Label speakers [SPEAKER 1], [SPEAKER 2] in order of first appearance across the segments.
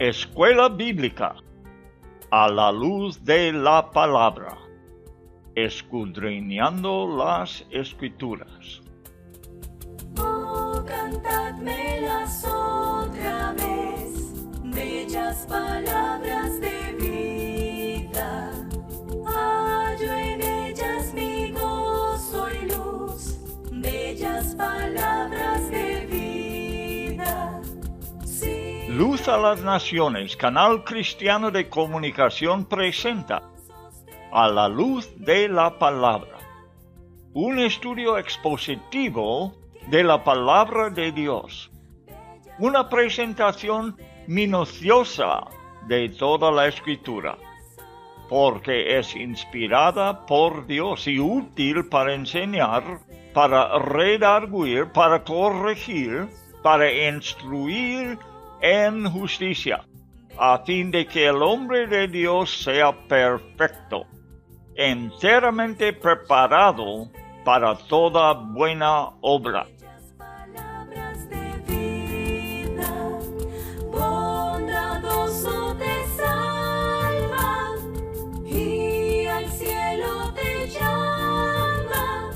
[SPEAKER 1] Escuela Bíblica a la luz de la palabra, escudriñando las Escrituras.
[SPEAKER 2] Oh, cantadmelas otra vez, bellas palabras de vida. Hallo en ellas mi gozo y luz, bellas palabras de vida. Sí.
[SPEAKER 1] Luz a las Naciones, canal cristiano de comunicación, presenta A la luz de la palabra, un estudio expositivo de la palabra de Dios, una presentación minuciosa de toda la Escritura, porque es inspirada por Dios y útil para enseñar, para redarguir, para corregir, para instruir en justicia, a fin de que el hombre de Dios sea perfecto, enteramente preparado para toda buena obra.
[SPEAKER 2] Palabras de vida, bondadoso te salva y al cielo te llama.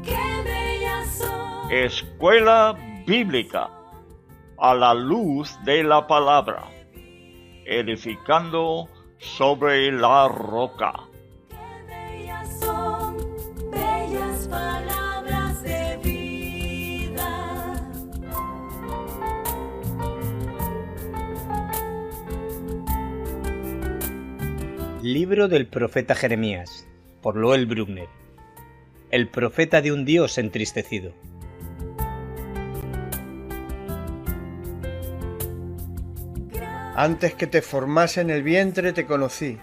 [SPEAKER 2] Qué bellas son.
[SPEAKER 1] Escuela Bíblica a la luz de la palabra, edificando sobre la roca.
[SPEAKER 2] Son bellas palabras de vida.
[SPEAKER 3] Libro del profeta Jeremías, por Loel Bruckner. El profeta de un Dios entristecido.
[SPEAKER 4] Antes que te formase en el vientre te conocí,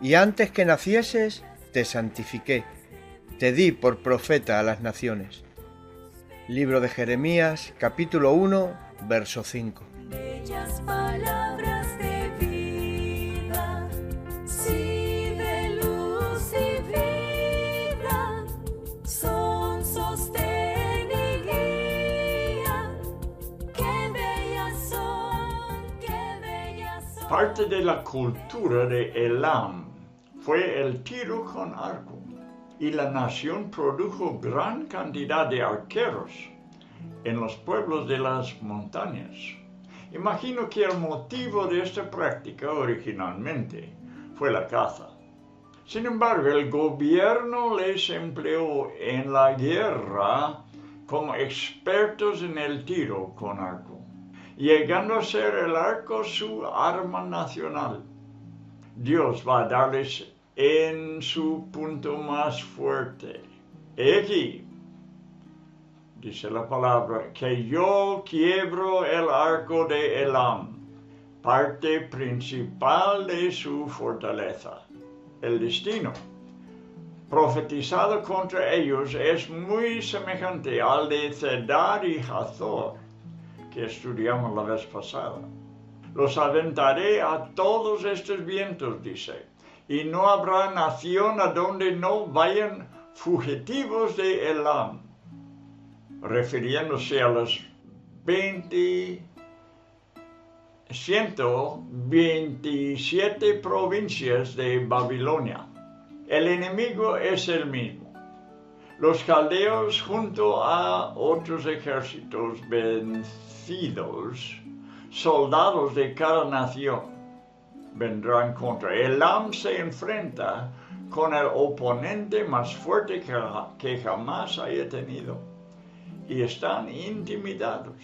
[SPEAKER 4] y antes que nacieses te santifiqué, te di por profeta a las naciones. Libro de Jeremías, capítulo 1, verso 5.
[SPEAKER 2] Bellas palabras de vida, sí, de luz y vida, son sostén y guía. Qué bellas son, qué bellas son.
[SPEAKER 1] Parte de la cultura de Elam fue el tiro con arco, y la nación produjo gran cantidad de arqueros en los pueblos de las montañas. Imagino que el motivo de esta práctica originalmente fue la caza. Sin embargo, el gobierno les empleó en la guerra como expertos en el tiro con arco, llegando a ser el arco su arma nacional. Dios va a darles en su punto más fuerte. He aquí, dice la palabra, que yo quiebro el arco de Elam, parte principal de su fortaleza. El destino profetizado contra ellos es muy semejante al de Cedar y Hazor, que estudiamos la vez pasada. Los aventaré a todos estos vientos, dice, y no habrá nación a donde no vayan fugitivos de Elam, refiriéndose a las 127 provincias de Babilonia. El enemigo es el mismo. Los caldeos junto a otros ejércitos vencidos, soldados de cada nación, vendrán contra. Elam se enfrenta con el oponente más fuerte que jamás haya tenido, y están intimidados.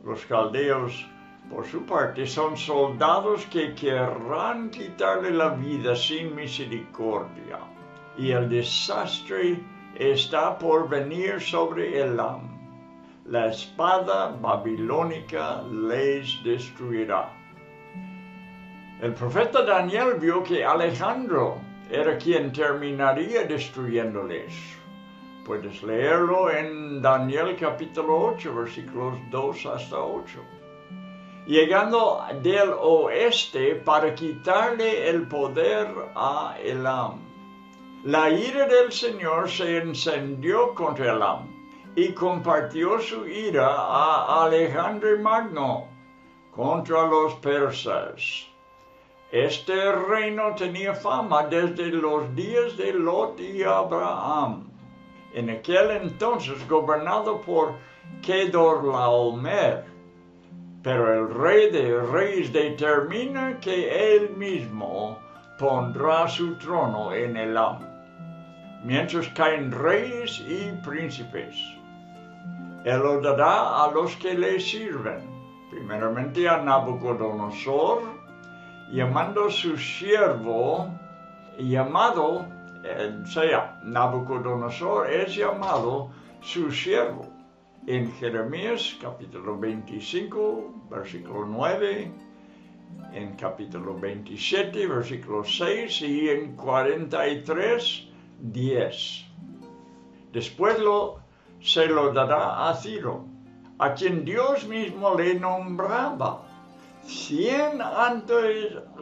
[SPEAKER 1] Los caldeos, por su parte, son soldados que querrán quitarle la vida sin misericordia, y el desastre está por venir sobre Elam. La espada babilónica les destruirá. El profeta Daniel vio que Alejandro era quien terminaría destruyéndoles. Puedes leerlo en Daniel capítulo 8, versículos 2 hasta 8. Llegando del oeste para quitarle el poder a Elam. La ira del Señor se encendió contra Elam y compartió su ira a Alejandro Magno, contra los persas. Este reino tenía fama desde los días de Lot y Abraham, en aquel entonces gobernado por Kedorlaomer. Pero el rey de reyes determina que él mismo pondrá su trono en Elam, mientras caen reyes y príncipes. Él lo dará a los que le sirven, primeramente a Nabucodonosor, llamando su siervo, Nabucodonosor es llamado su siervo. En Jeremías capítulo 25, versículo 9, en capítulo 27, versículo 6 y en 43, 10. Después se lo dará a Ciro, a quien Dios mismo le nombraba 100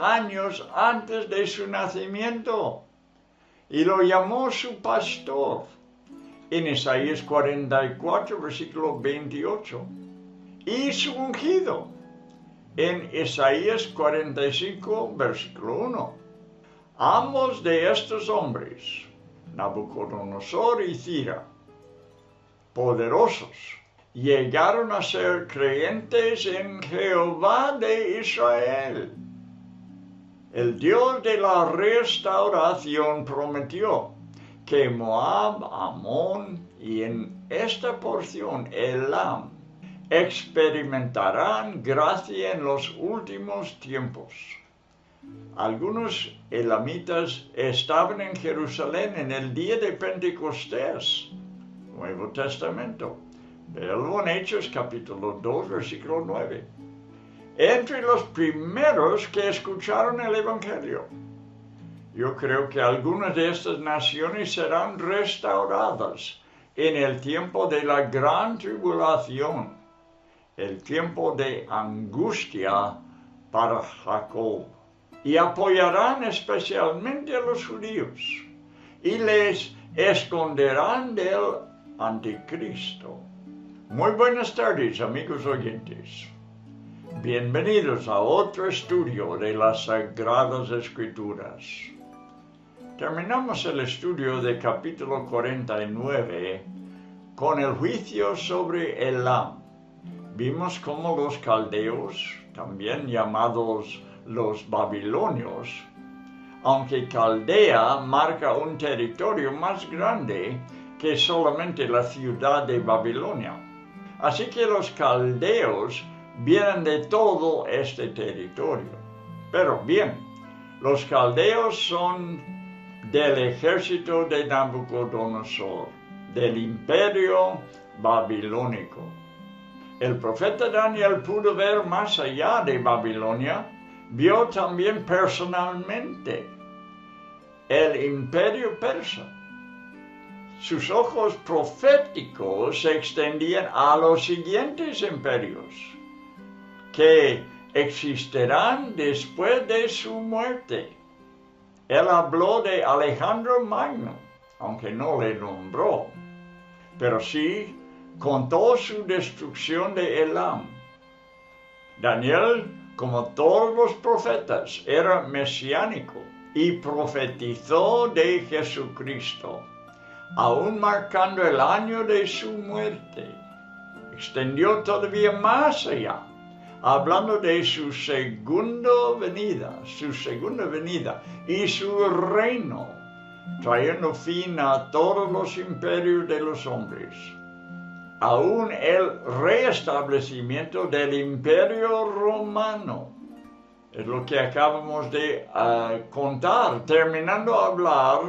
[SPEAKER 1] años antes de su nacimiento, y lo llamó su pastor. En Isaías 44, versículo 28, y su ungido, en Isaías 45, versículo 1. Ambos de estos hombres, Nabucodonosor y Ciro, poderosos, llegaron a ser creyentes en Jehová de Israel. El Dios de la restauración prometió que Moab, Amón y en esta porción Elam experimentarán gracia en los últimos tiempos. Algunos elamitas estaban en Jerusalén en el día de Pentecostés, Nuevo Testamento. Véalo en Hechos capítulo 2, versículo 9. Entre los primeros que escucharon el Evangelio. Yo creo que algunas de estas naciones serán restauradas en el tiempo de la gran tribulación, el tiempo de angustia para Jacob, y apoyarán especialmente a los judíos, y les esconderán del anticristo. Muy buenas tardes, amigos oyentes. Bienvenidos a otro estudio de las Sagradas Escrituras. Terminamos el estudio de capítulo 49 con el juicio sobre Elam. Vimos cómo los caldeos, también llamados los babilonios, aunque Caldea marca un territorio más grande que solamente la ciudad de Babilonia. Así que los caldeos vienen de todo este territorio. Pero bien, los caldeos son del ejército de Nabucodonosor, del imperio babilónico. El profeta Daniel pudo ver más allá de Babilonia, vio también personalmente el imperio persa. Sus ojos proféticos se extendían a los siguientes imperios, que existirán después de su muerte. Él habló de Alejandro Magno, aunque no le nombró, pero sí contó su destrucción de Elam. Daniel, como todos los profetas, era mesiánico y profetizó de Jesucristo, aún marcando el año de su muerte. Extendió todavía más allá, hablando de su segunda venida y su reino, trayendo fin a todos los imperios de los hombres. Aún el restablecimiento del imperio romano. Es lo que acabamos de contar, terminando de hablar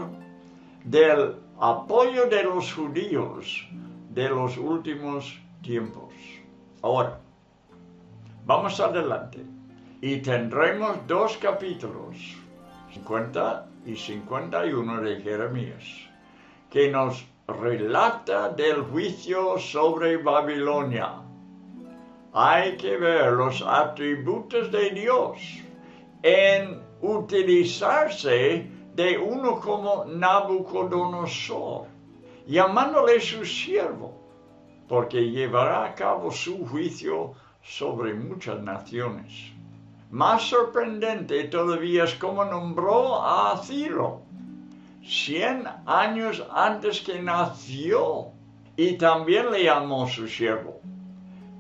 [SPEAKER 1] del apoyo de los judíos de los últimos tiempos. Ahora, vamos adelante y tendremos 2 capítulos, 50 y 51 de Jeremías, que nos relata del juicio sobre Babilonia. Hay que ver los atributos de Dios en utilizarse de uno como Nabucodonosor, llamándole su siervo, porque llevará a cabo su juicio sobre muchas naciones. Más sorprendente todavía es cómo nombró a Ciro, 100 años antes que nació, y también le llamó su siervo,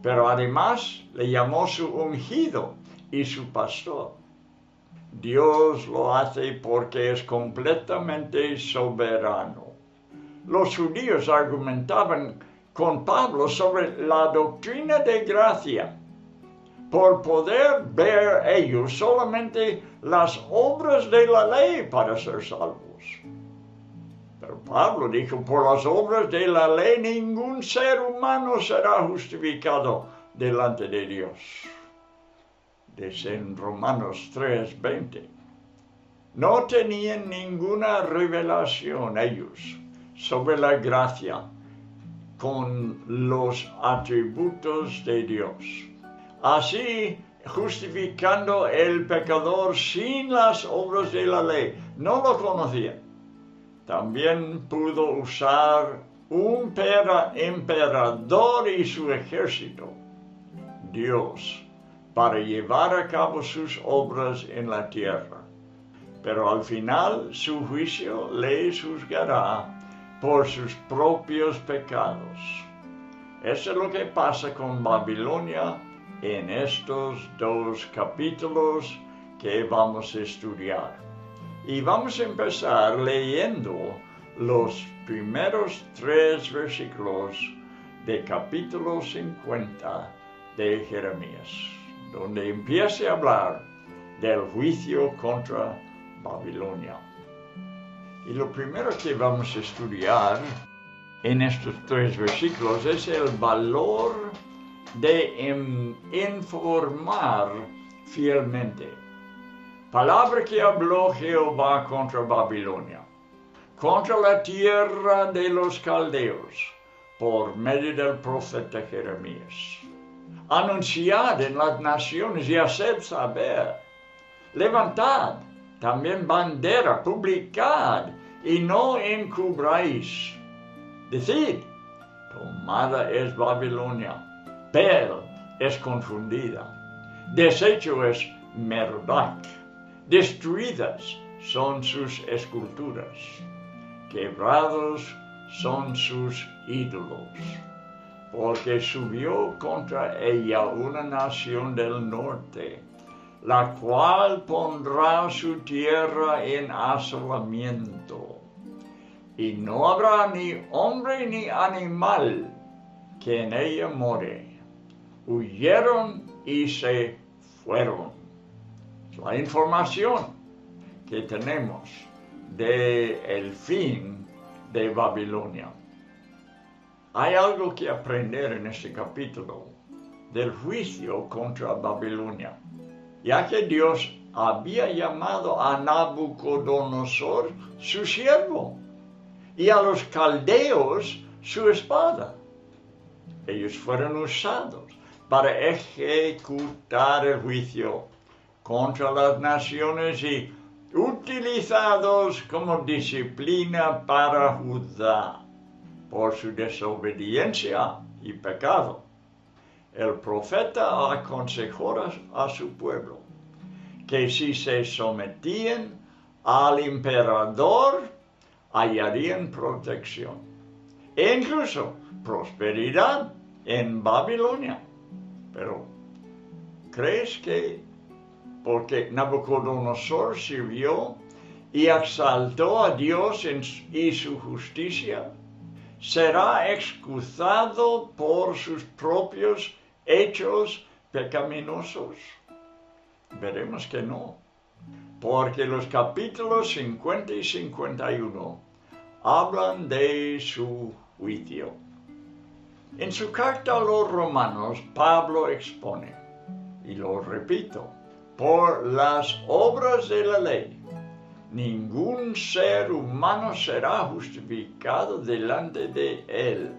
[SPEAKER 1] pero además le llamó su ungido y su pastor. Dios lo hace porque es completamente soberano. Los judíos argumentaban con Pablo sobre la doctrina de gracia, por poder ver ellos solamente las obras de la ley para ser salvos. Pero Pablo dijo, por las obras de la ley ningún ser humano será justificado delante de Dios. Dice en Romanos 3:20. No tenían ninguna revelación ellos sobre la gracia con los atributos de Dios. Así, justificando el pecador sin las obras de la ley, no lo conocían. También pudo usar un emperador y su ejército, Dios, para llevar a cabo sus obras en la tierra. Pero al final su juicio le juzgará por sus propios pecados. Eso es lo que pasa con Babilonia en estos 2 capítulos que vamos a estudiar. Y vamos a empezar leyendo los primeros 3 versículos de capítulo 50 de Jeremías, donde empieza a hablar del juicio contra Babilonia. Y lo primero que vamos a estudiar en estos 3 versículos es el valor de informar fielmente. Palabra que habló Jehová contra Babilonia, contra la tierra de los caldeos, por medio del profeta Jeremías. Anunciad en las naciones y haced saber. Levantad también bandera, publicad y no encubráis. Decid, tomada es Babilonia, Bel es confundida, deshecho es Merodach, destruidas son sus esculturas, quebrados son sus ídolos, porque subió contra ella una nación del norte, la cual pondrá su tierra en asolamiento, y no habrá ni hombre ni animal que en ella more. Huyeron y se fueron. La información que tenemos del fin de Babilonia. Hay algo que aprender en este capítulo del juicio contra Babilonia, ya que Dios había llamado a Nabucodonosor su siervo y a los caldeos su espada. Ellos fueron usados para ejecutar el juicio contra las naciones y utilizados como disciplina para Judá por su desobediencia y pecado. El profeta aconsejó a su pueblo que si se sometían al emperador hallarían protección e incluso prosperidad en Babilonia. Pero, ¿crees que porque Nabucodonosor sirvió y exaltó a Dios y su justicia, será excusado por sus propios hechos pecaminosos? Veremos que no, porque los capítulos 50 y 51 hablan de su juicio. En su carta a los romanos, Pablo expone, y lo repito, por las obras de la ley, ningún ser humano será justificado delante de él.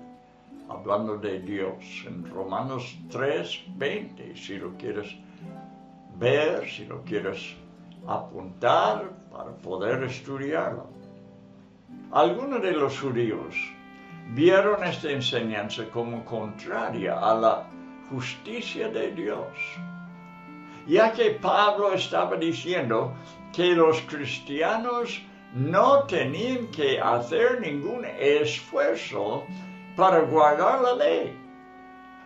[SPEAKER 1] Hablando de Dios, en Romanos 3:20, si lo quieres ver, si lo quieres apuntar para poder estudiarlo. Algunos de los judíos vieron esta enseñanza como contraria a la justicia de Dios. Ya que Pablo estaba diciendo que los cristianos no tenían que hacer ningún esfuerzo para guardar la ley.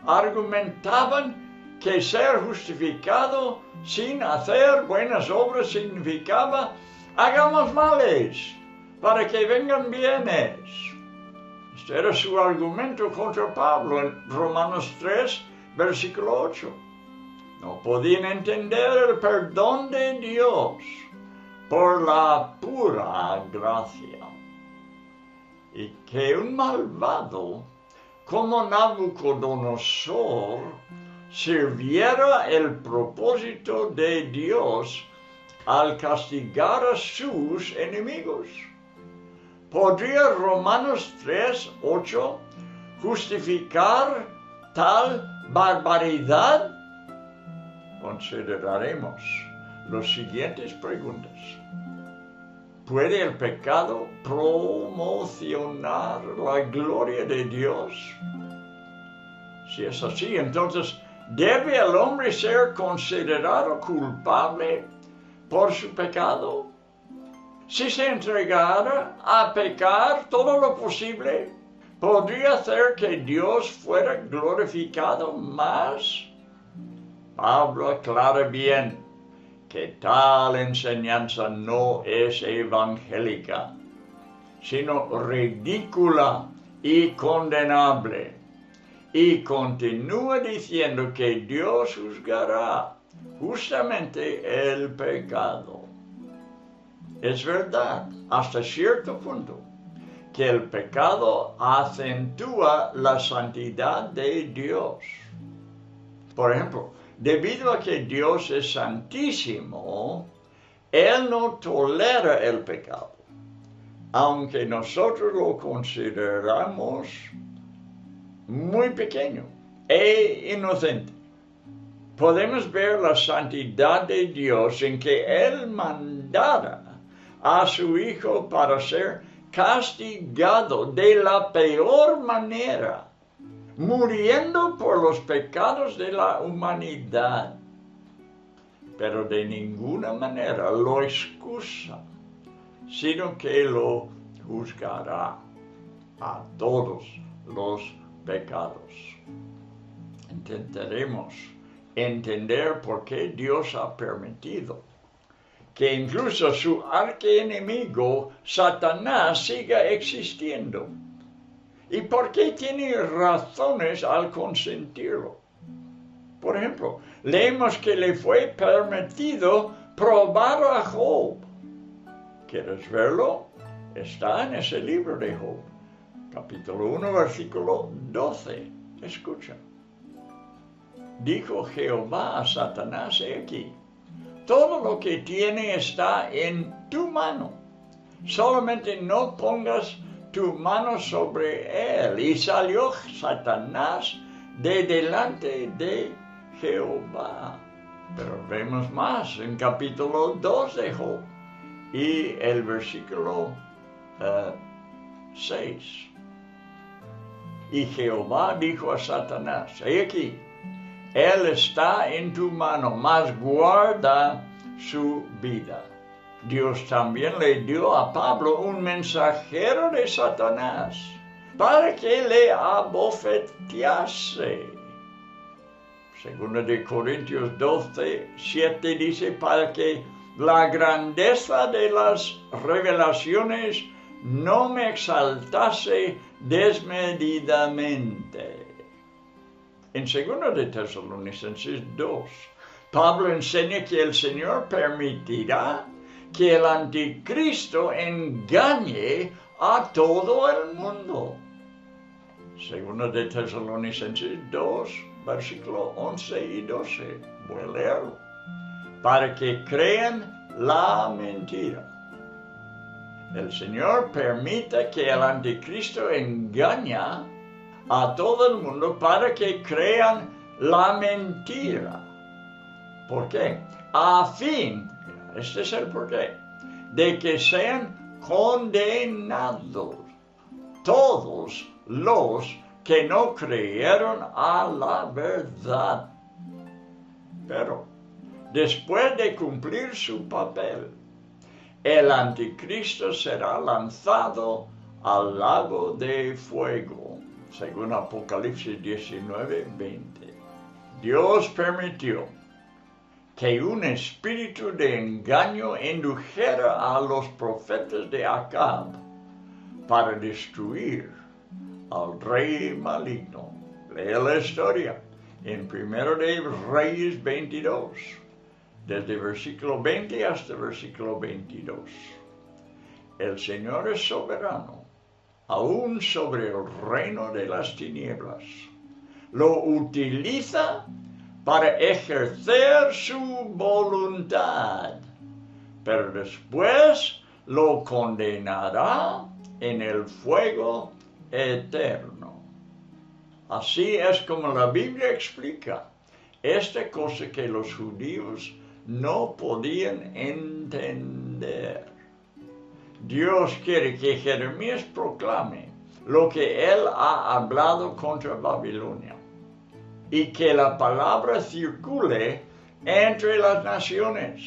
[SPEAKER 1] Argumentaban que ser justificado sin hacer buenas obras significaba hagamos males para que vengan bienes. Este era su argumento contra Pablo en Romanos 3, versículo 8. No podían entender el perdón de Dios por la pura gracia. Y que un malvado como Nabucodonosor sirviera el propósito de Dios al castigar a sus enemigos. ¿Podría Romanos 3, 8 justificar tal barbaridad? Consideraremos las siguientes preguntas. ¿Puede el pecado promocionar la gloria de Dios? Si es así, entonces, ¿debe el hombre ser considerado culpable por su pecado? Si se entregara a pecar todo lo posible, ¿podría hacer que Dios fuera glorificado más? Pablo aclara bien que tal enseñanza no es evangélica, sino ridícula y condenable. Y continúa diciendo que Dios juzgará justamente el pecado. Es verdad, hasta cierto punto, que el pecado acentúa la santidad de Dios. Por ejemplo, debido a que Dios es santísimo, Él no tolera el pecado, aunque nosotros lo consideramos muy pequeño e inocente. Podemos ver la santidad de Dios en que Él mandara a su Hijo para ser castigado de la peor manera, muriendo por los pecados de la humanidad. Pero de ninguna manera lo excusa, sino que lo juzgará a todos los pecados. Intentaremos entender por qué Dios ha permitido que incluso su archienemigo Satanás siga existiendo. ¿Y por qué tiene razones al consentirlo? Por ejemplo, leemos que le fue permitido probar a Job. ¿Quieres verlo? Está en ese libro de Job, capítulo 1, versículo 12. Escucha. Dijo Jehová a Satanás, he aquí, todo lo que tiene está en tu mano. Solamente no pongas tu mano sobre él. Y salió Satanás de delante de Jehová. Pero vemos más en capítulo 2 de Job y el versículo 6. Y Jehová dijo a Satanás, he aquí, él está en tu mano, mas guarda su vida. Dios también le dio a Pablo un mensajero de Satanás para que le abofetease. Segunda de Corintios 12, 7 dice, para que la grandeza de las revelaciones no me exaltase desmedidamente. En 2 de Tesalonicenses 2, Pablo enseña que el Señor permitirá que el anticristo engañe a todo el mundo. 2 de Tesalonicenses 2, versículo 11 y 12. Voy a leerlo. Para que crean la mentira. El Señor permite que el anticristo engañe a todo el mundo para que crean la mentira. ¿Por qué? A fin, este es el porqué, de que sean condenados todos los que no creyeron a la verdad. Pero después de cumplir su papel, el anticristo será lanzado al lago de fuego, según Apocalipsis 19:20. Dios permitió que un espíritu de engaño indujera a los profetas de Acab para destruir al rey maligno. Lea la historia en 1 de Reyes 22, desde versículo 20 hasta versículo 22. El Señor es soberano, aún sobre el reino de las tinieblas. Lo utiliza para ejercer su voluntad, pero después lo condenará en el fuego eterno. Así es como la Biblia explica esta cosa que los judíos no podían entender. Dios quiere que Jeremías proclame lo que él ha hablado contra Babilonia y que la palabra circule entre las naciones.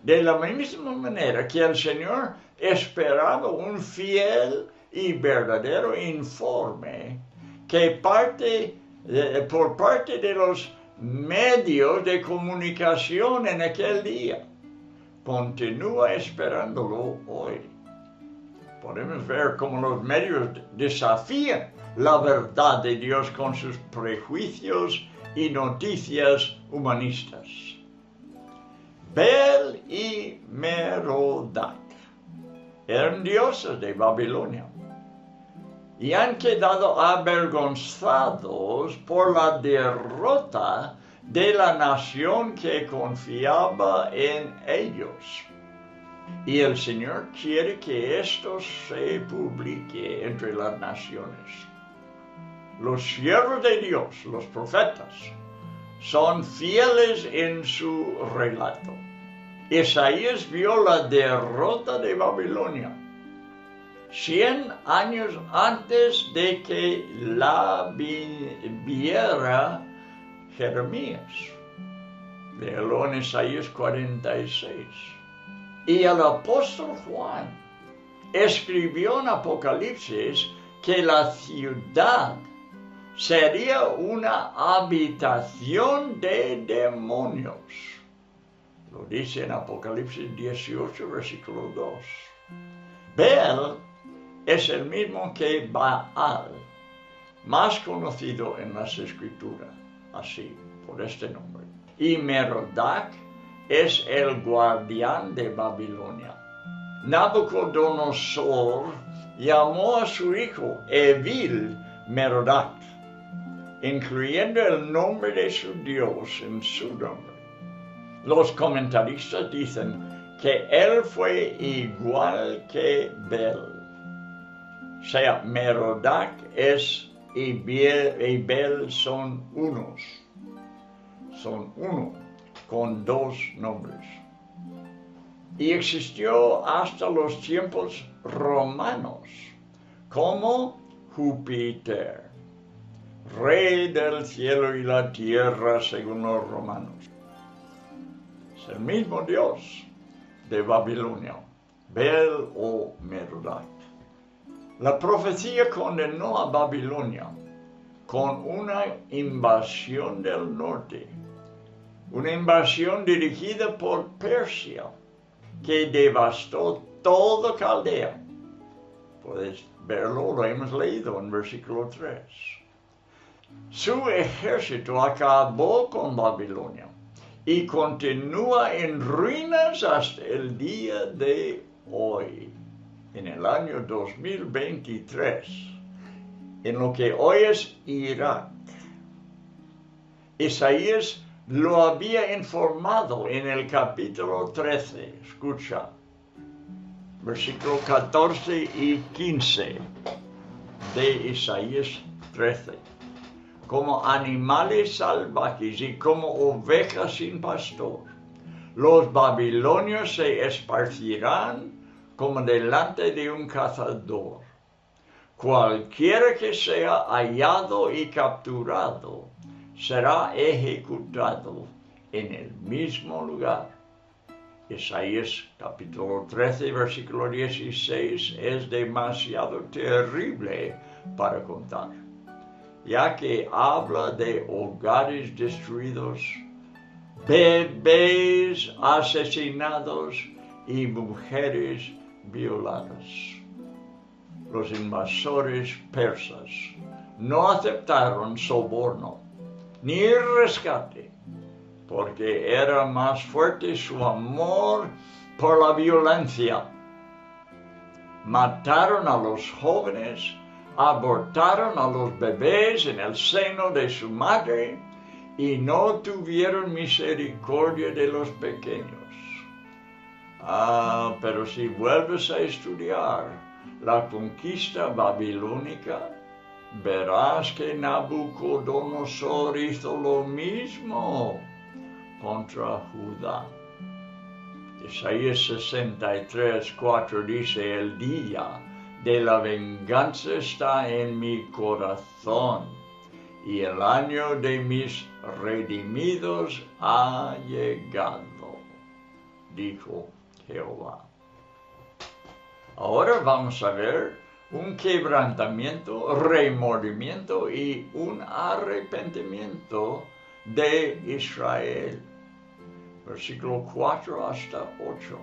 [SPEAKER 1] De la misma manera que el Señor esperaba un fiel y verdadero informe que por parte de los medios de comunicación en aquel día, continúa esperándolo hoy. Podemos ver cómo los medios desafían la verdad de Dios con sus prejuicios y noticias humanistas. Bel y Merodach eran dioses de Babilonia y han quedado avergonzados por la derrota de la nación que confiaba en ellos. Y el Señor quiere que esto se publique entre las naciones. Los siervos de Dios, los profetas, son fieles en su relato. Isaías vio la derrota de Babilonia 100 años antes de que la viera Jeremías. Léelo en Isaías 46. Y el apóstol Juan escribió en Apocalipsis que la ciudad sería una habitación de demonios. Lo dice en Apocalipsis 18, versículo 2. Bel es el mismo que Baal, más conocido en las Escrituras, así, por este nombre. Y Merodach es el guardián de Babilonia. Nabucodonosor llamó a su hijo Evil Merodach, incluyendo el nombre de su Dios en su nombre. Los comentaristas dicen que él fue igual que Bel. O sea, Merodach y Bel son unos. Son uno, con dos nombres. Y existió hasta los tiempos romanos como Júpiter, rey del cielo y la tierra según los romanos. Es el mismo Dios de Babilonia, Bel o Merodach. La profecía condenó a Babilonia con una invasión del norte, una invasión dirigida por Persia, que devastó toda Caldea. Puedes verlo, lo hemos leído en versículo 3. Su ejército acabó con Babilonia y continúa en ruinas hasta el día de hoy, en el año 2023, en lo que hoy es Irak. Isaías lo había informado en el capítulo 13, escucha, versículo 14 y 15 de Isaías 13. Como animales salvajes y como ovejas sin pastor, los babilonios se esparcirán como delante de un cazador. cualquiera que sea hallado y capturado será ejecutado en el mismo lugar. Isaías capítulo 13, versículo 16 es demasiado terrible para contar, ya que habla de hogares destruidos, bebés asesinados y mujeres violadas. Los invasores persas no aceptaron soborno ni rescate, porque era más fuerte su amor por la violencia. Mataron a los jóvenes, abortaron a los bebés en el seno de su madre y no tuvieron misericordia de los pequeños. Pero si vuelves a estudiar la conquista babilónica, verás que Nabucodonosor hizo lo mismo contra Judá. Isaías 63:4 dice: el día de la venganza está en mi corazón, y el año de mis redimidos ha llegado, dijo Jehová. Ahora vamos a ver un quebrantamiento, remordimiento y un arrepentimiento de Israel. Versículo 4 hasta 8.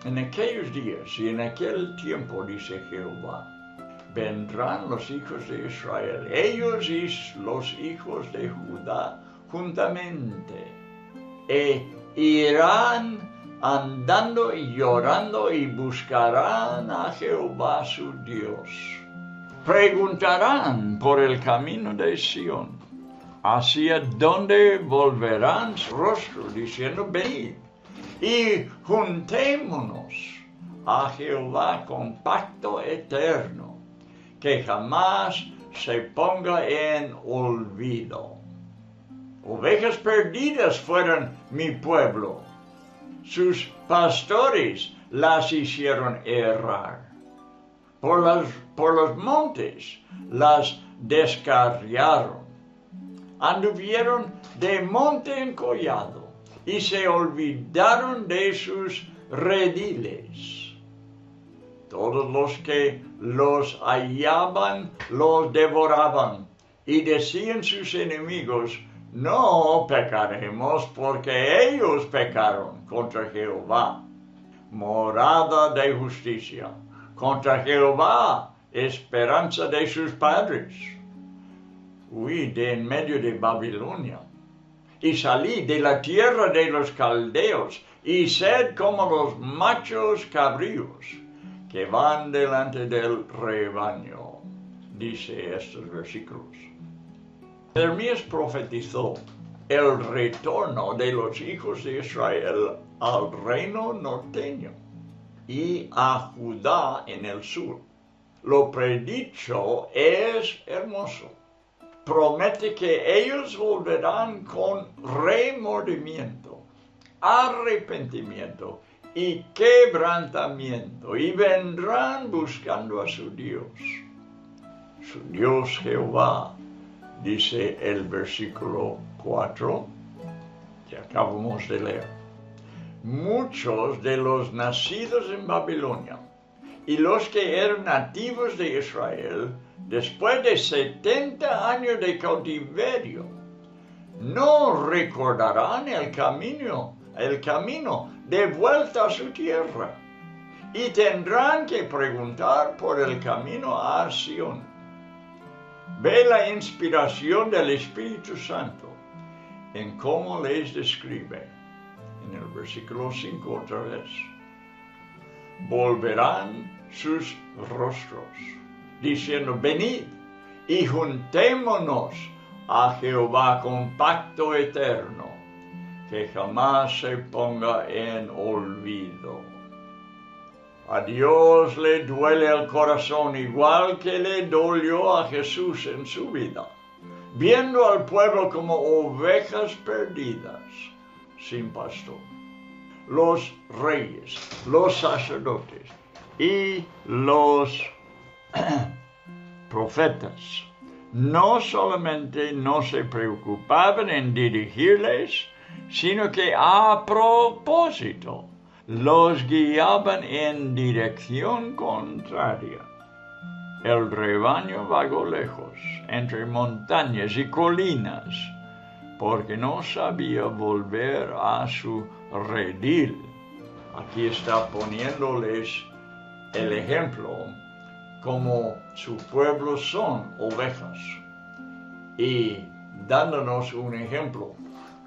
[SPEAKER 1] En aquellos días y en aquel tiempo, dice Jehová, vendrán los hijos de Israel, ellos y los hijos de Judá juntamente, e irán andando y llorando y buscarán a Jehová su Dios. Preguntarán por el camino de Sión, hacia donde volverán su rostro, diciendo: venid y juntémonos a Jehová con pacto eterno, que jamás se ponga en olvido. Ovejas perdidas fueron mi pueblo, sus pastores las hicieron errar. Por los montes las descarriaron. Anduvieron de monte en collado y se olvidaron de sus rediles. Todos los que los hallaban los devoraban, y decían sus enemigos: no pecaremos, porque ellos pecaron contra Jehová, morada de justicia, contra Jehová, esperanza de sus padres. Huí de en medio de Babilonia, y salí de la tierra de los caldeos, y sed como los machos cabríos que van delante del rebaño. Dice estos versículos. Jeremías profetizó el retorno de los hijos de Israel al reino norteño y a Judá en el sur. Lo predicho es hermoso. Promete que ellos volverán con remordimiento, arrepentimiento y quebrantamiento, y vendrán buscando a su Dios Jehová. Dice el versículo 4, que acabamos de leer. Muchos de los nacidos en Babilonia y los que eran nativos de Israel, después de 70 años de cautiverio, no recordarán el camino de vuelta a su tierra, y tendrán que preguntar por el camino a Sión. Ve la inspiración del Espíritu Santo en cómo les describe. En el versículo 5 otra vez. Volverán sus rostros, diciendo: venid y juntémonos a Jehová con pacto eterno, que jamás se ponga en olvido. A Dios le duele el corazón igual que le dolió a Jesús en su vida, viendo al pueblo como ovejas perdidas, sin pastor. Los reyes, los sacerdotes y los profetas no solamente no se preocupaban en dirigirles, sino que a propósito los guiaban en dirección contraria. El rebaño vagó lejos, entre montañas y colinas, porque no sabía volver a su redil. Aquí está poniéndoles el ejemplo, como su pueblo son ovejas, y dándonos un ejemplo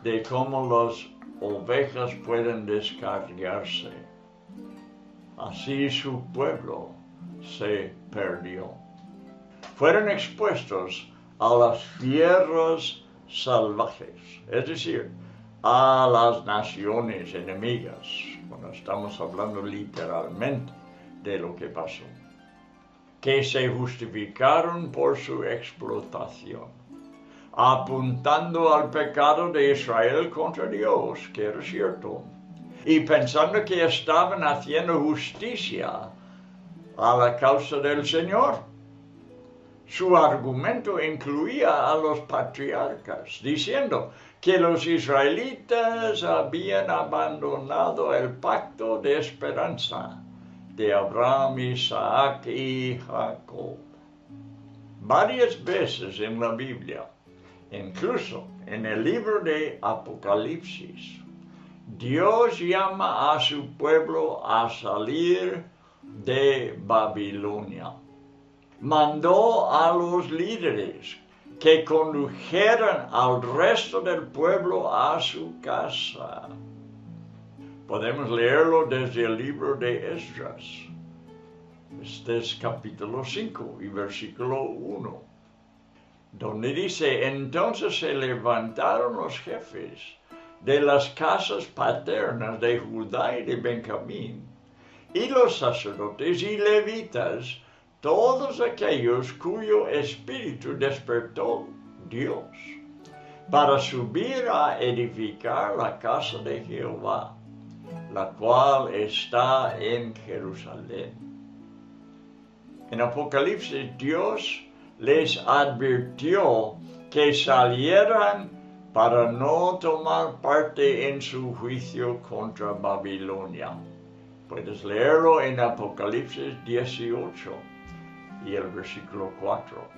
[SPEAKER 1] de cómo las ovejas pueden descarriarse. Así su pueblo se perdió. Fueron expuestos a las fieras salvajes, es decir, a las naciones enemigas, cuando estamos hablando literalmente de lo que pasó, que se justificaron por su explotación, apuntando al pecado de Israel contra Dios, que era cierto, y pensando que estaban haciendo justicia a la causa del Señor. Su argumento incluía a los patriarcas, diciendo que los israelitas habían abandonado el pacto de esperanza de Abraham, Isaac y Jacob. Varias veces en la Biblia, incluso en el libro de Apocalipsis, Dios llama a su pueblo a salir de Babilonia. Mandó a los líderes que condujeran al resto del pueblo a su casa. Podemos leerlo desde el libro de Esdras. Este es capítulo 5 y versículo 1, donde dice: entonces se levantaron los jefes de las casas paternas de Judá y de Benjamín, y los sacerdotes y levitas, todos aquellos cuyo espíritu despertó Dios, para subir a edificar la casa de Jehová, la cual está en Jerusalén. En Apocalipsis, Dios les advirtió que salieran para no tomar parte en su juicio contra Babilonia. Puedes leerlo en Apocalipsis 18 y el versículo 4.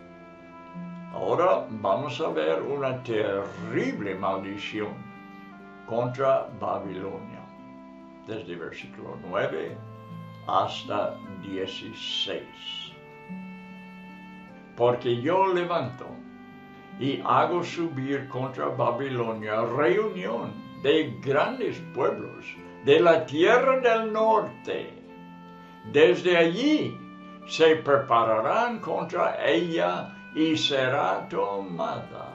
[SPEAKER 1] Ahora vamos a ver una terrible maldición contra Babilonia, desde el versículo 9 hasta 16. Porque yo levanto y hago subir contra Babilonia reunión de grandes pueblos de la tierra del norte. Desde allí se prepararán contra ella y será tomada.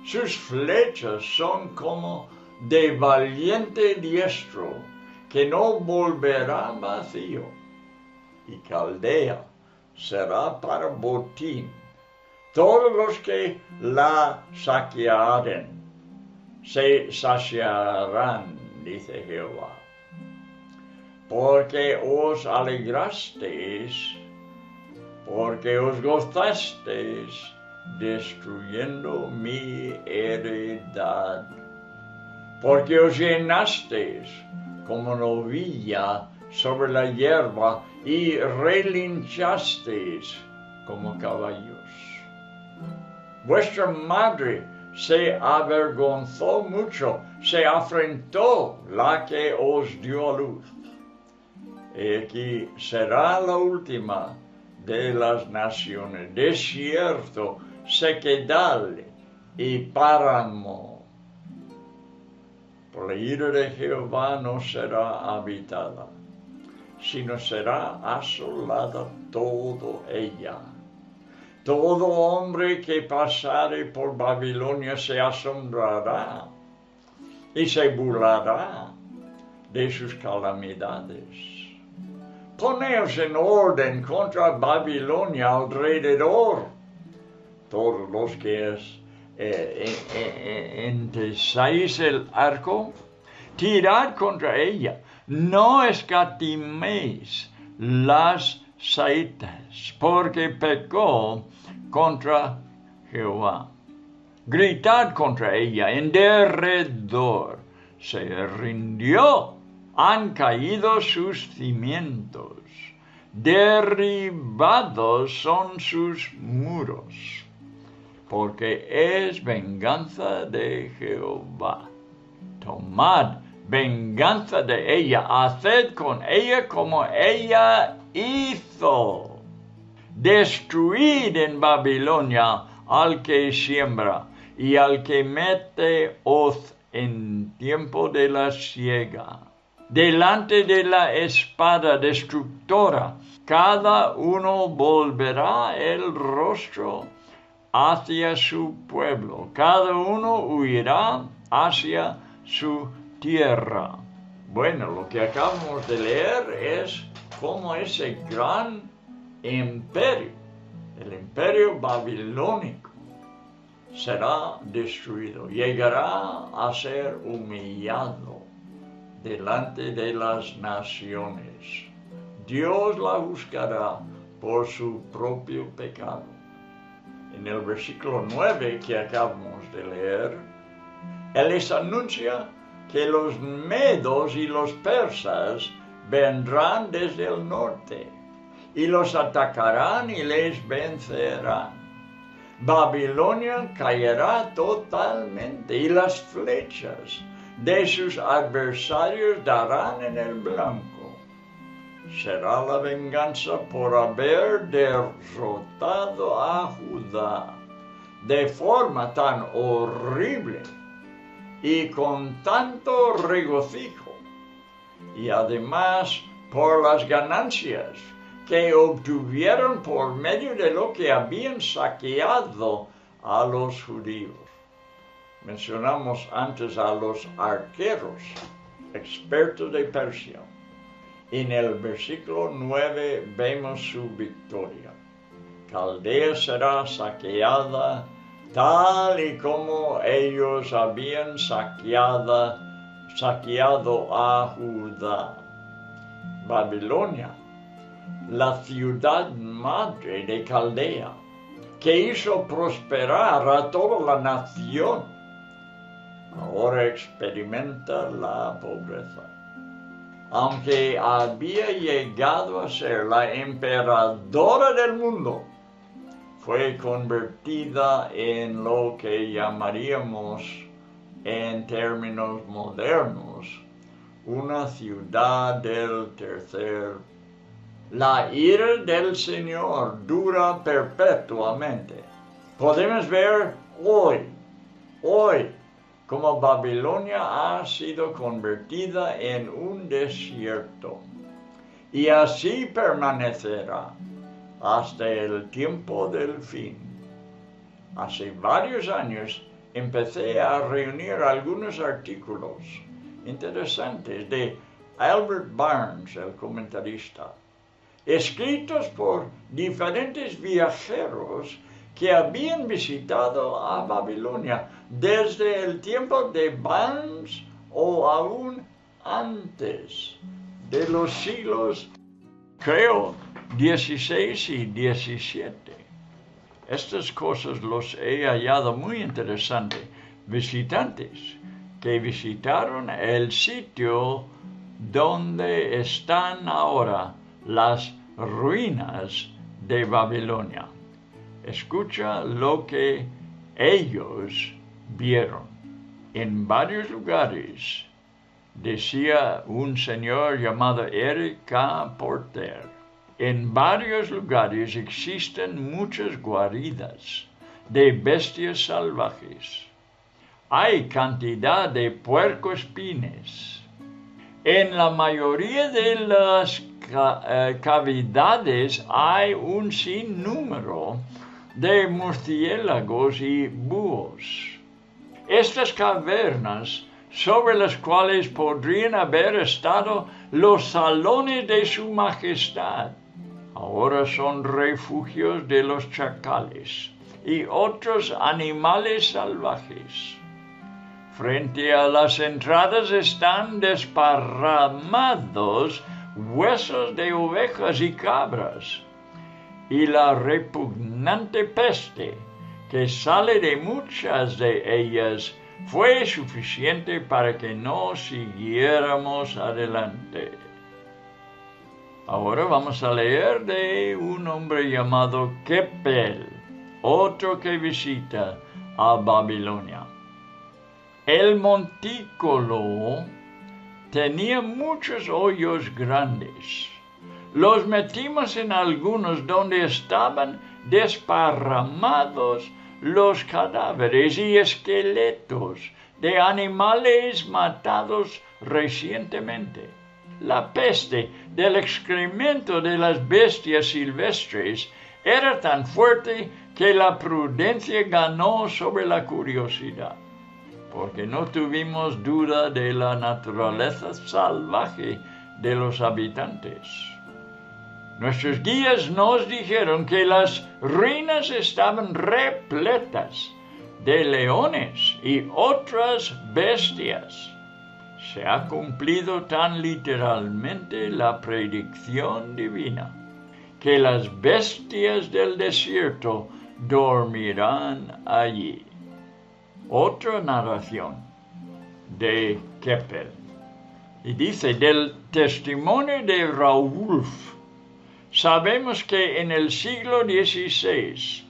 [SPEAKER 1] Sus flechas son como de valiente diestro, que no volverá vacío, y Caldea será para botín. Todos los que la saquearen se saciarán, dice Jehová. Porque os alegrasteis, porque os gozasteis, destruyendo mi heredad. Porque os llenasteis como novilla sobre la hierba y relinchasteis como caballos. Vuestra madre se avergonzó mucho, se afrentó la que os dio a luz. Y aquí será la última de las naciones, desierto, sequedad y páramo. Por la ira de Jehová no será habitada, sino será asolada toda ella. Todo hombre que pasare por Babilonia se asombrará y se burlará de sus calamidades. Poneos en orden contra Babilonia alrededor, todos los que entesáis el arco, tirad contra ella, no escatiméis las saetas, porque pecó contra Jehová. Gritad contra ella en derredor. Se rindió, han caído sus cimientos. Derribados son sus muros, porque es venganza de Jehová. Tomad venganza de ella, haced con ella como ella hizo. Destruid en Babilonia al que siembra y al que mete hoz en tiempo de la siega. Delante de la espada destructora, cada uno volverá el rostro hacia su pueblo, cada uno huirá hacia su tierra. Bueno, lo que acabamos de leer es cómo ese gran imperio, el imperio babilónico, será destruido, llegará a ser humillado delante de las naciones. Dios la juzgará por su propio pecado. En el versículo 9 que acabamos de leer, Él les anuncia que los medos y los persas vendrán desde el norte y los atacarán y les vencerán. Babilonia caerá totalmente y las flechas de sus adversarios darán en el blanco. Será la venganza por haber derrotado a Judá de forma tan horrible y con tanto regocijo, y además por las ganancias que obtuvieron por medio de lo que habían saqueado a los judíos. Mencionamos antes a los arqueros, expertos de Persia. En el versículo 9 vemos su victoria. Caldea será saqueada tal y como ellos habían saqueado a Judá. Babilonia, la ciudad madre de Caldea, que hizo prosperar a toda la nación, ahora experimenta la pobreza. Aunque había llegado a ser la emperadora del mundo, fue convertida en lo que llamaríamos en términos modernos una ciudad del tercer. La ira del Señor dura perpetuamente. Podemos ver hoy, como Babilonia ha sido convertida en un desierto, y así permanecerá hasta el tiempo del fin. Hace varios años empecé a reunir algunos artículos interesantes de Albert Barnes, el comentarista, escritos por diferentes viajeros que habían visitado a Babilonia desde el tiempo de Barnes o aún antes de los siglos, creo, 16 y 17. Estas cosas los he hallado muy interesantes. Visitantes que visitaron el sitio donde están ahora las ruinas de Babilonia. Escucha lo que ellos vieron. En varios lugares, decía un señor llamado Eric K. Porter, en varios lugares existen muchas guaridas de bestias salvajes. Hay cantidad de puercoespines. En la mayoría de las cavidades hay un sinnúmero de murciélagos y búhos. Estas cavernas, sobre las cuales podrían haber estado los salones de su majestad, ahora son refugios de los chacales y otros animales salvajes. Frente a las entradas están desparramados huesos de ovejas y cabras, y la repugnante peste que sale de muchas de ellas fue suficiente para que no siguiéramos adelante. Ahora vamos a leer de un hombre llamado Keppel, otro que visita a Babilonia. El montículo tenía muchos hoyos grandes. Los metimos en algunos donde estaban desparramados los cadáveres y esqueletos de animales matados recientemente. La peste del excremento de las bestias silvestres era tan fuerte que la prudencia ganó sobre la curiosidad, porque no tuvimos duda de la naturaleza salvaje de los habitantes. Nuestros guías nos dijeron que las ruinas estaban repletas de leones y otras bestias. Se ha cumplido tan literalmente la predicción divina que las bestias del desierto dormirán allí. Otra narración de Keppel. Y dice, del testimonio de Raulf, sabemos que en el siglo XVI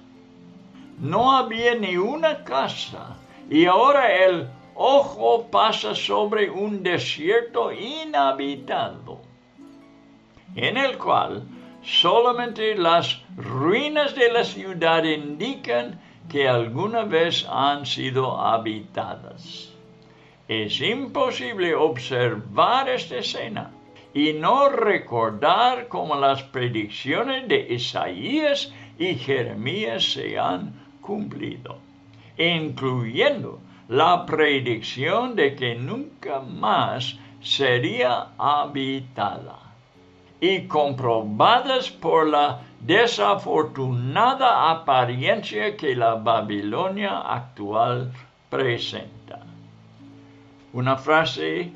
[SPEAKER 1] no había ni una casa y ahora el ojo pasa sobre un desierto inhabitado, en el cual solamente las ruinas de la ciudad indican que alguna vez han sido habitadas. Es imposible observar esta escena y no recordar cómo las predicciones de Isaías y Jeremías se han cumplido, incluyendo la predicción de que nunca más sería habitada, y comprobadas por la desafortunada apariencia que la Babilonia actual presenta. Una frase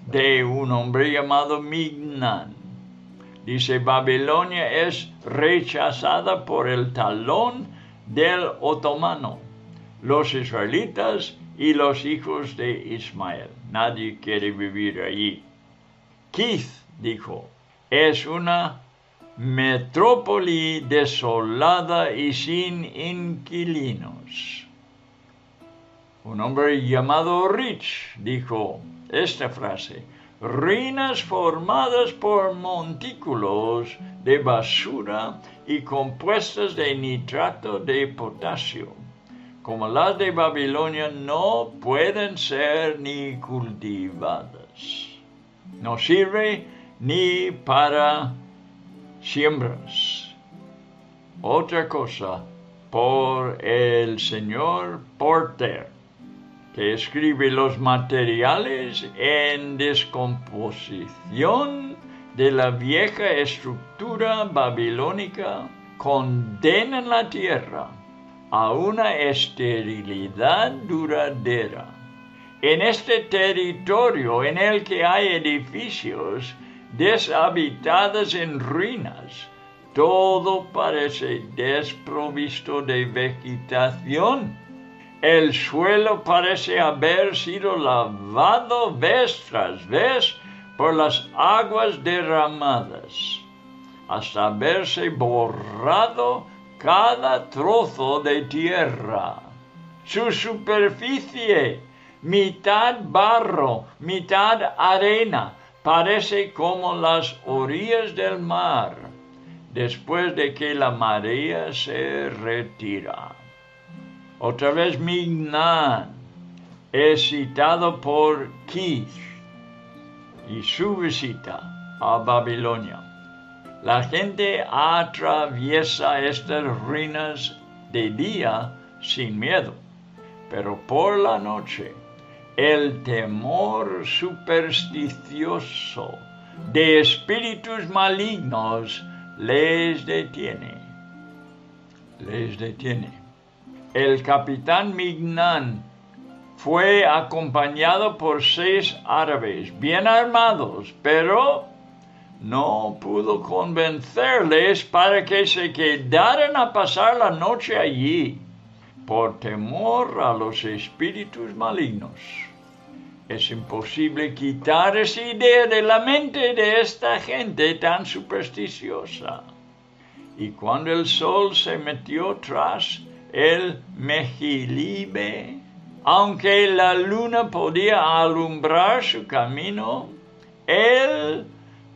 [SPEAKER 1] de un hombre llamado Mignan. Dice, Babilonia es rechazada por el talón del otomano, los israelitas y los hijos de Ismael. Nadie quiere vivir allí. Keith dijo, es una metrópoli desolada y sin inquilinos. Un hombre llamado Rich dijo esta frase, ruinas formadas por montículos de basura y compuestas de nitrato de potasio, como las de Babilonia, no pueden ser ni cultivadas. No sirve ni para siembras. Otra cosa por el señor Porter, que escribe los materiales en descomposición de la vieja estructura babilónica condenan la tierra a una esterilidad duradera. En este territorio en el que hay edificios deshabitados en ruinas, todo parece desprovisto de vegetación. El suelo parece haber sido lavado vez tras vez por las aguas derramadas, hasta haberse borrado cada trozo de tierra. Su superficie, mitad barro, mitad arena, parece como las orillas del mar, después de que la marea se retira. Otra vez Mignan es citado por Keith y su visita a Babilonia. La gente atraviesa estas ruinas de día sin miedo, pero por la noche el temor supersticioso de espíritus malignos les detiene. El capitán Mignan fue acompañado por 6 árabes bien armados, pero no pudo convencerles para que se quedaran a pasar la noche allí, por temor a los espíritus malignos. Es imposible quitar esa idea de la mente de esta gente tan supersticiosa. Y cuando el sol se metió tras el mejilibe, aunque la luna podía alumbrar su camino, él,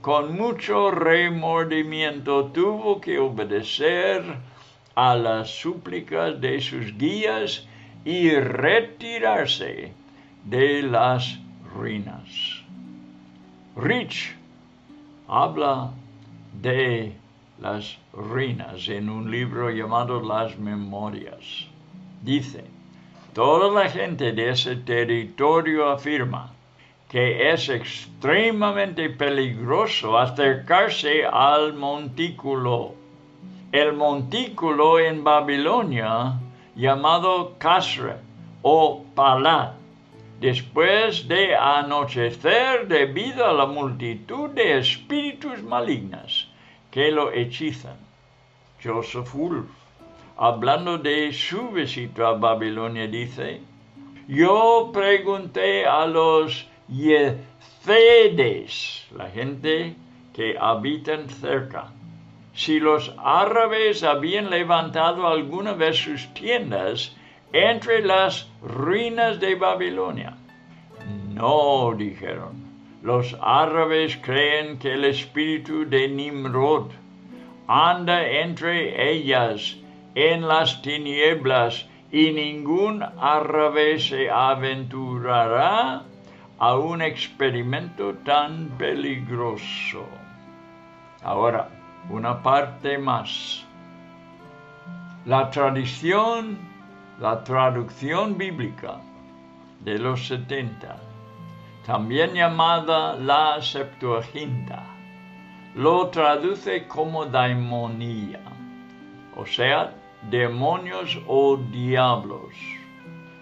[SPEAKER 1] con mucho remordimiento, tuvo que obedecer a las súplicas de sus guías y retirarse de las ruinas. Rich habla de las ruinas en un libro llamado Las Memorias. Dice: toda la gente de ese territorio afirma que es extremadamente peligroso acercarse al montículo. El montículo en Babilonia, llamado Casre o Palat, después de anochecer debido a la multitud de espíritus malignos que lo hechizan. Joseph Wolf, hablando de su visita a Babilonia, dice: yo pregunté a los yezedes, la gente que habitan cerca, si los árabes habían levantado alguna vez sus tiendas entre las ruinas de Babilonia. No, dijeron. Los árabes creen que el espíritu de Nimrod anda entre ellas en las tinieblas y ningún árabe se aventurará a un experimento tan peligroso. Ahora, una parte más. La traducción bíblica de los 70, también llamada la Septuaginta, lo traduce como daimonía, o sea, demonios o diablos,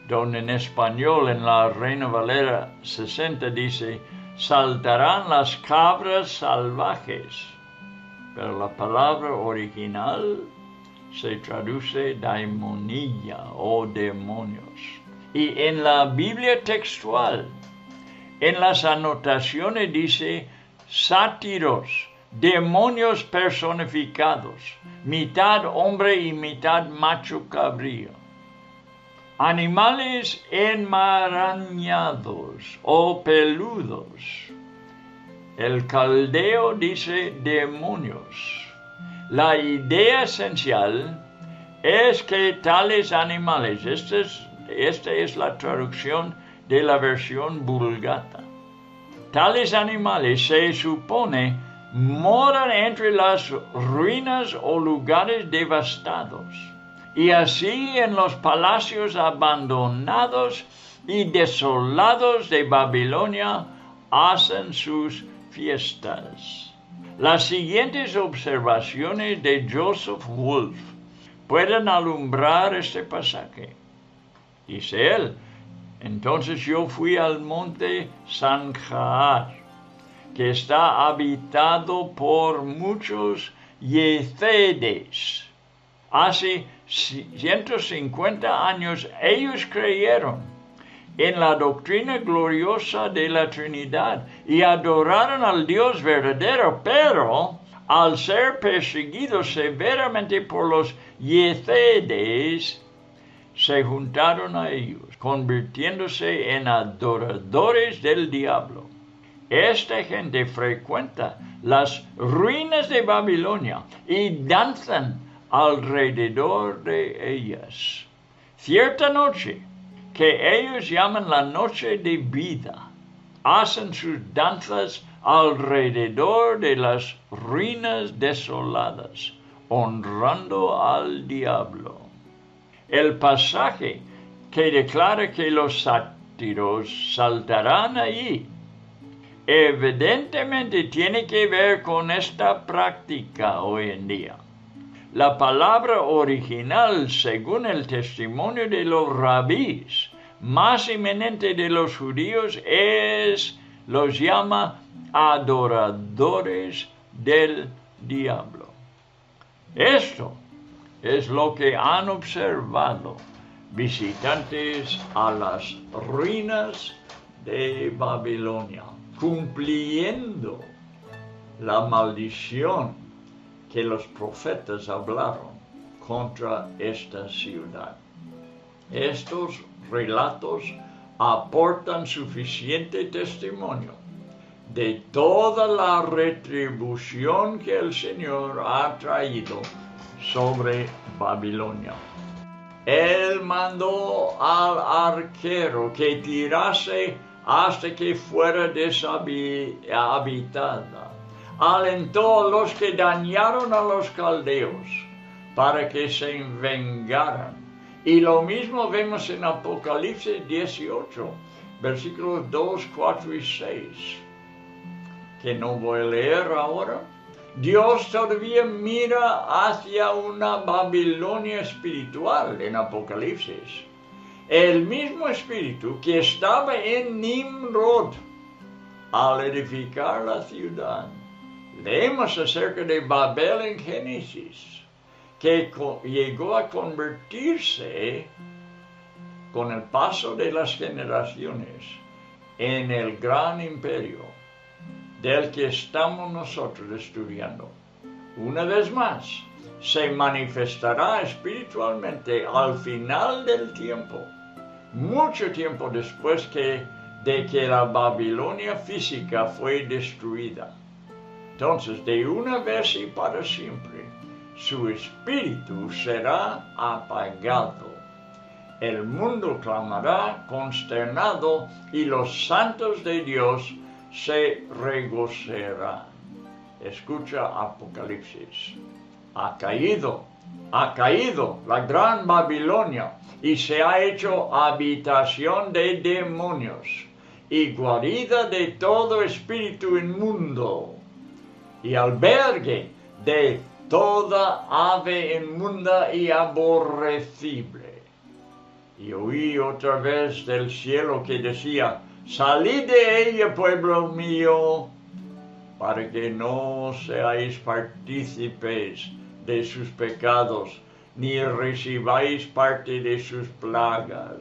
[SPEAKER 1] donde en español en la Reina Valera 60 dice: saltarán las cabras salvajes, pero la palabra original se traduce daimonía o demonios. Y en la Biblia textual, en las anotaciones dice sátiros, demonios personificados, mitad hombre y mitad macho cabrío. Animales enmarañados o peludos. El caldeo dice demonios. La idea esencial es que tales animales, esta es la traducción de la versión Vulgata. Tales animales se supone moran entre las ruinas o lugares devastados, y así en los palacios abandonados y desolados de Babilonia hacen sus fiestas. Las siguientes observaciones de Joseph Wolf pueden alumbrar este pasaje. Dice él: entonces yo fui al monte Sanjar, que está habitado por muchos yezedes. Hace 150 años ellos creyeron en la doctrina gloriosa de la Trinidad y adoraron al Dios verdadero, pero al ser perseguidos severamente por los yezedes, se juntaron a ellos, convirtiéndose en adoradores del diablo. Esta gente frecuenta las ruinas de Babilonia y danzan alrededor de ellas. Cierta noche, que ellos llaman la noche de vida, hacen sus danzas alrededor de las ruinas desoladas, honrando al diablo. El pasaje que declara que los sátiros saltarán allí, evidentemente tiene que ver con esta práctica hoy en día. La palabra original, según el testimonio de los rabís más eminentes de los judíos, los llama adoradores del diablo. Esto es lo que han observado visitantes a las ruinas de Babilonia, cumpliendo la maldición que los profetas hablaron contra esta ciudad. Estos relatos aportan suficiente testimonio de toda la retribución que el Señor ha traído sobre Babilonia. Él mandó al arquero que tirase hasta que fuera deshabitada. Alentó a los que dañaron a los caldeos para que se vengaran. Y lo mismo vemos en Apocalipsis 18, versículos 2, 4 y 6, que no voy a leer ahora. Dios todavía mira hacia una Babilonia espiritual en Apocalipsis. El mismo espíritu que estaba en Nimrod al edificar la ciudad. Leemos acerca de Babel en Génesis, que llegó a convertirse con el paso de las generaciones en el gran imperio del que estamos nosotros estudiando. Una vez más, se manifestará espiritualmente al final del tiempo, mucho tiempo después de que la Babilonia física fue destruida. Entonces, de una vez y para siempre, su espíritu será apagado. El mundo clamará consternado y los santos de Dios se regocijarán. Escucha Apocalipsis. Ha caído la gran Babilonia y se ha hecho habitación de demonios y guarida de todo espíritu inmundo y albergue de toda ave inmunda y aborrecible. Y oí otra vez del cielo que decía: salid de ella, pueblo mío, para que no seáis partícipes de sus pecados, ni recibáis parte de sus plagas.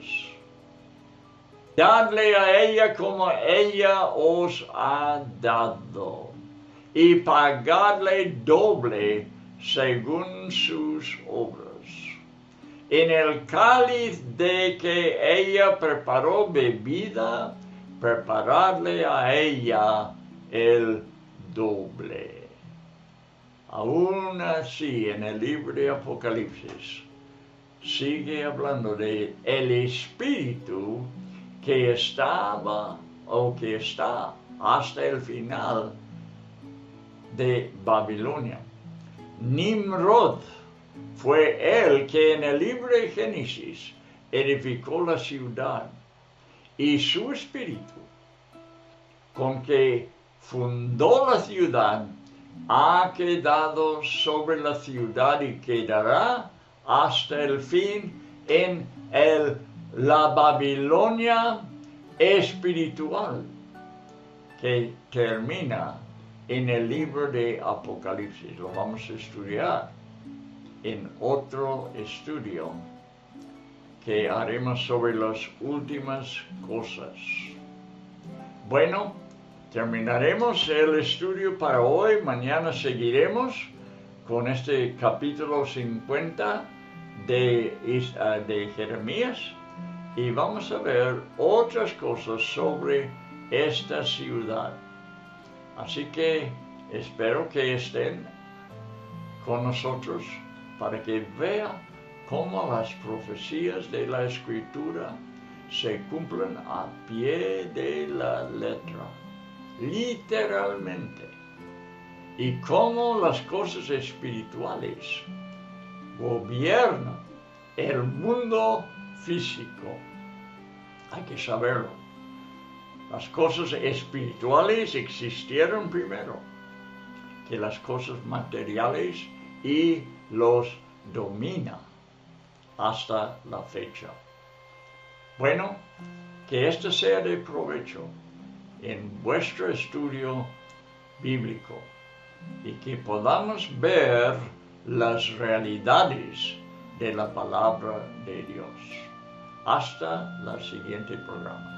[SPEAKER 1] Dadle a ella como ella os ha dado, y pagadle doble según sus obras. En el cáliz de que ella preparó bebida, preparadle a ella el doble. Aún así, en el libro de Apocalipsis, sigue hablando de el espíritu que estaba o que está hasta el final de Babilonia. Nimrod fue el que en el libro de Génesis edificó la ciudad, y su espíritu con que fundó la ciudad ha quedado sobre la ciudad y quedará hasta el fin en la Babilonia espiritual, que termina en el libro de Apocalipsis. Lo vamos a estudiar en otro estudio que haremos sobre las últimas cosas. Bueno, terminaremos el estudio para hoy. Mañana seguiremos con este capítulo 50 de Jeremías y vamos a ver otras cosas sobre esta ciudad. Así que espero que estén con nosotros para que vean cómo las profecías de la Escritura se cumplen a pie de la letra, literalmente, y cómo las cosas espirituales gobiernan el mundo físico. Hay que saberlo. Las cosas espirituales existieron primero que las cosas materiales y los domina hasta la fecha. Bueno, que esto sea de provecho en vuestro estudio bíblico. y que podamos ver las realidades de la palabra de Dios. Hasta el siguiente programa.